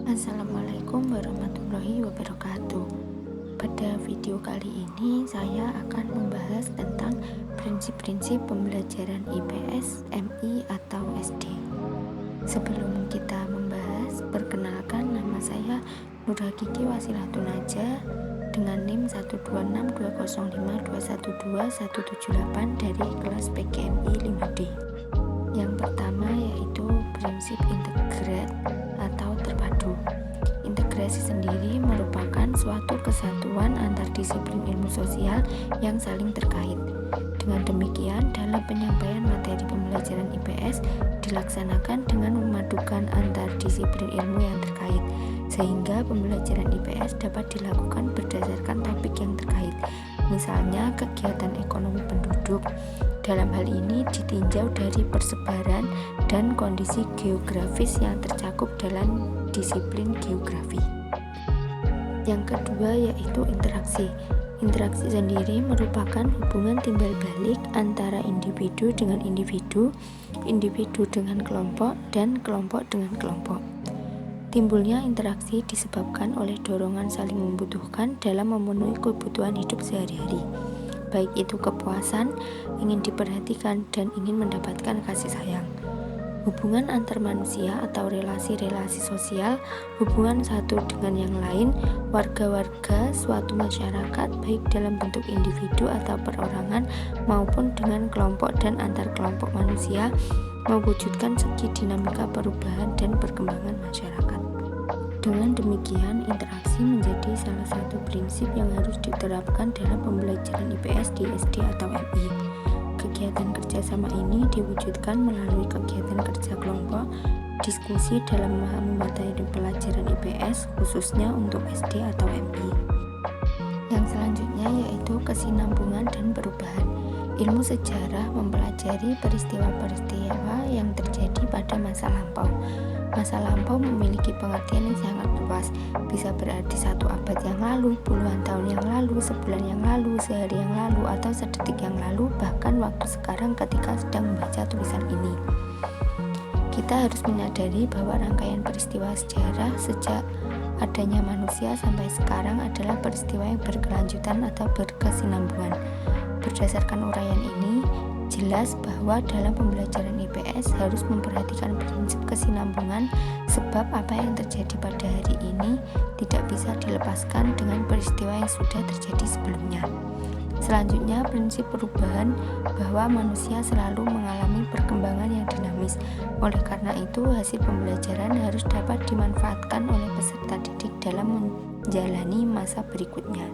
Assalamualaikum warahmatullahi wabarakatuh. Pada video kali ini saya akan membahas tentang prinsip-prinsip pembelajaran IPS, MI atau SD. Sebelum kita membahas, perkenalkan, nama saya Nur Hakiki Wasilatun Naja dengan NIM 12620521278 dari kelas PGMI 5D. Yang pertama yaitu prinsip integrat atau terpadu. Integrasi sendiri merupakan suatu kesatuan antar disiplin ilmu sosial yang saling terkait. Dengan demikian, dalam penyampaian materi pembelajaran IPS dilaksanakan dengan memadukan antar disiplin ilmu yang terkait, sehingga pembelajaran IPS dapat dilakukan berdasarkan topik yang terkait. Misalnya, kegiatan ekonomi penduduk. Dalam hal ini ditinjau dari persebaran dan kondisi geografis yang tercakup dalam disiplin geografi. Yang kedua yaitu interaksi. Interaksi sendiri merupakan hubungan timbal balik antara individu dengan individu, individu dengan kelompok, dan kelompok dengan kelompok. Timbulnya interaksi disebabkan oleh dorongan saling membutuhkan dalam memenuhi kebutuhan hidup sehari-hari, baik itu kepuasan, ingin diperhatikan, dan ingin mendapatkan kasih sayang. Hubungan antar manusia atau relasi-relasi sosial, hubungan satu dengan yang lain, warga-warga suatu masyarakat, baik dalam bentuk individu atau perorangan maupun dengan kelompok dan antar kelompok manusia, mewujudkan segi dinamika perubahan dan perkembangan masyarakat. Dengan demikian, interaksi menjadi salah satu prinsip yang harus diterapkan dalam pembelajaran IPS di SD atau MI. Kegiatan kerjasama ini diwujudkan melalui kegiatan kerja kelompok, diskusi dalam memahami materi pelajaran IPS khususnya untuk SD atau MI. Yang selanjutnya yaitu kesinambungan dan perubahan. Ilmu sejarah mempelajari peristiwa-peristiwa yang terjadi pada masa lampau. Masa lampau memiliki pengertian yang sangat luas, bisa berarti 1 abad yang lalu, puluhan tahun yang lalu, sebulan yang lalu, sehari yang lalu, atau sedetik yang lalu, bahkan waktu sekarang ketika sedang membaca tulisan ini. Kita harus menyadari bahwa rangkaian peristiwa sejarah sejak adanya manusia sampai sekarang adalah peristiwa yang berkelanjutan atau berkesinambungan. Berdasarkan uraian ini, jelas bahwa dalam pembelajaran IPS harus memperhatikan prinsip kesinambungan, sebab apa yang terjadi pada hari ini tidak bisa dilepaskan dengan peristiwa yang sudah terjadi sebelumnya. Selanjutnya, prinsip perubahan, bahwa manusia selalu mengalami perkembangan yang dinamis. Oleh karena itu, hasil pembelajaran harus dapat dimanfaatkan oleh peserta didik dalam menjalani masa berikutnya.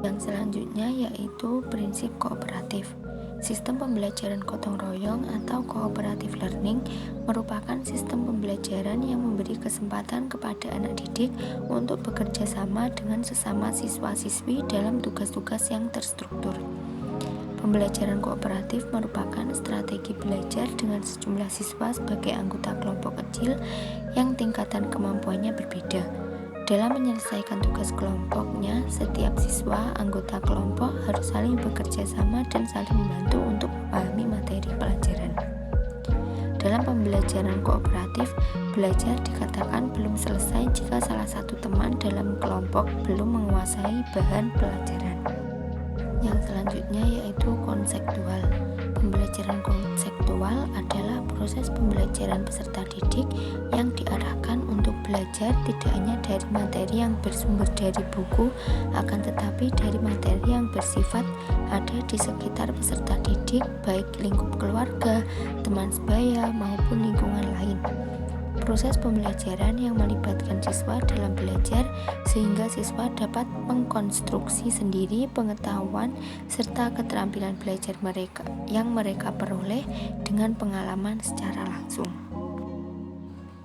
Yang selanjutnya yaitu prinsip kooperatif. Sistem pembelajaran gotong royong atau cooperative learning merupakan sistem pembelajaran yang memberi kesempatan kepada anak didik untuk bekerja sama dengan sesama siswa-siswi dalam tugas-tugas yang terstruktur. Pembelajaran kooperatif merupakan strategi belajar dengan sejumlah siswa sebagai anggota kelompok kecil yang tingkatan kemampuannya berbeda. Dalam menyelesaikan tugas kelompoknya, setiap siswa anggota kelompok harus saling bekerja sama dan saling membantu untuk memahami materi pelajaran. Dalam pembelajaran kooperatif, belajar dikatakan belum selesai jika salah satu teman dalam kelompok belum menguasai bahan pelajaran. Yang selanjutnya yaitu konseptual. Pembelajaran konseptual adalah proses pembelajaran peserta didik yang diarahkan untuk belajar tidak hanya dari materi yang bersumber dari buku, akan tetapi dari materi yang bersifat ada di sekitar peserta didik, baik lingkup keluarga, teman sebaya, maupun lingkungan lain. Proses pembelajaran yang melibatkan siswa dalam belajar sehingga siswa dapat mengkonstruksi sendiri pengetahuan serta keterampilan belajar mereka yang mereka peroleh dengan pengalaman secara langsung.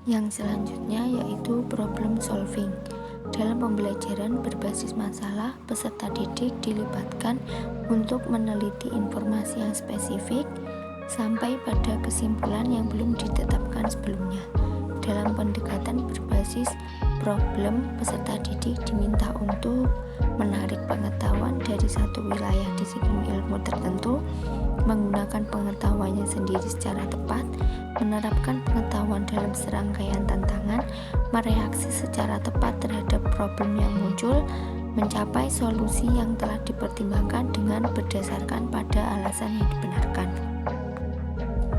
Yang selanjutnya yaitu problem solving. Dalam pembelajaran berbasis masalah, peserta didik dilibatkan untuk meneliti informasi yang spesifik sampai pada kesimpulan yang belum ditetapkan sebelumnya. Dalam pendekatan berbasis problem, peserta didik diminta untuk menarik pengetahuan dari satu wilayah disiplin ilmu tertentu menggunakan pengetahuannya sendiri secara tepat, menerapkan pengetahuan dalam serangkaian tantangan, mereaksi secara tepat terhadap problem yang muncul, mencapai solusi yang telah dipertimbangkan dengan berdasarkan pada alasan yang dibenarkan.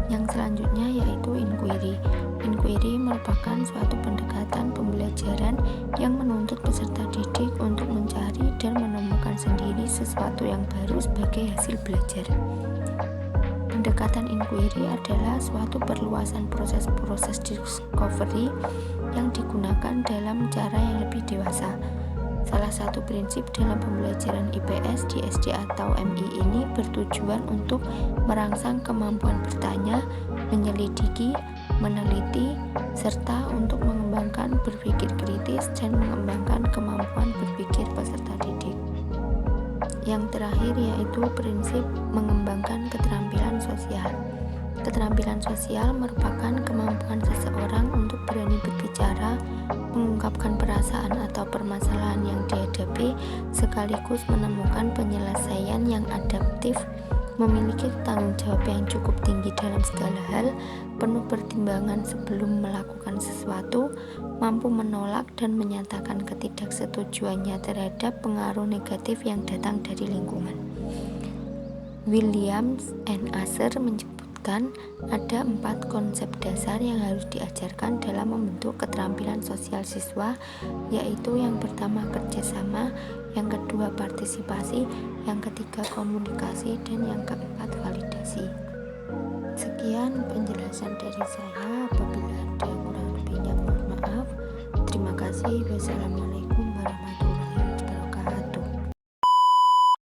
Yang selanjutnya yaitu inquiry. Inquiry merupakan suatu pendekatan pembelajaran yang menuntut peserta didik untuk mencari dan menemukan sendiri sesuatu yang baru sebagai hasil belajar. Pendekatan inquiry adalah suatu perluasan proses-proses discovery yang digunakan dalam cara yang lebih dewasa. Salah satu prinsip dalam pembelajaran IPS di SD atau MI ini bertujuan untuk merangsang kemampuan bertanya, menyelidiki, meneliti, serta untuk mengembangkan berpikir kritis dan mengembangkan kemampuan berpikir peserta didik. Yang terakhir yaitu prinsip mengembangkan keterampilan sosial. Keterampilan sosial merupakan kemampuan seseorang untuk berani berbicara, mengungkapkan perasaan atau permasalahan yang dihadapi, sekaligus menemukan penyelesaian yang adaptif, memiliki tanggung jawab yang cukup tinggi dalam segala hal, penuh pertimbangan sebelum melakukan sesuatu, mampu menolak dan menyatakan ketidaksetujuannya terhadap pengaruh negatif yang datang dari lingkungan. Williams and Asser menyebutkan ada 4 konsep dasar yang harus diajarkan dalam membentuk keterampilan sosial siswa, yaitu yang pertama kerjasama, yang kedua partisipasi, yang ketiga komunikasi, dan yang keempat validasi. Sekian penjelasan dari saya. Apabila ada yang kurang lebihnya mohon maaf. Terima kasih. Wassalamualaikum warahmatullahi wabarakatuh.